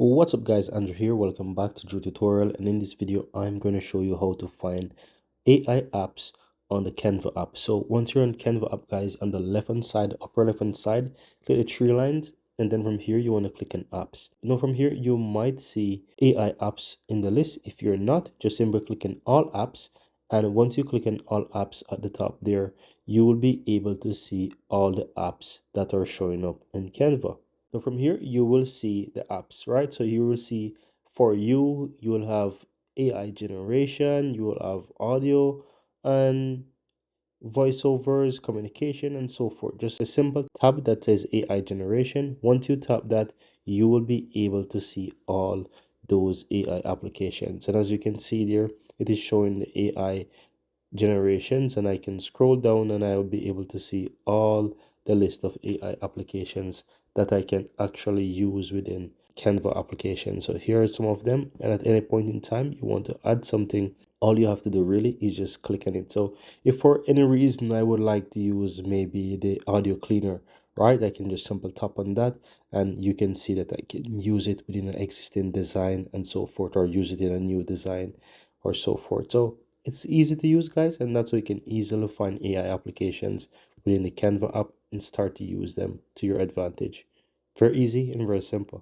What's up guys, Andrew here. Welcome back to Drew Tutorial, and in this video I'm going to show you how to find AI apps on the Canva app. So once you're on Canva app guys, on the left hand side, upper left hand side, click the three lines, and then from here you want to click on apps. From here you might see AI apps in the list. If you're not, just simply click on all apps, and once you click on all apps at the top there, you will be able to see all the apps that are showing up in Canva. So from here, you will see the apps, right? So you will see for you will have AI generation, you will have audio and voiceovers, communication, and so forth. Just a simple tab that says AI generation. Once you tap that, you will be able to see all those AI applications. And as you can see there, it is showing the AI generations, and I can scroll down and I will be able to see all the list of AI applications that I can actually use within Canva application. So here are some of them, and at any point in time you want to add something, all you have to do really is just click on it. So if for any reason I would like to use maybe the audio cleaner, right, I can just simply tap on that and you can see that I can use it within an existing design and so forth, or use it in a new design or so forth. So it's easy to use guys, and that's why you can easily find AI applications within the Canva app and start to use them to your advantage. Very easy and very simple.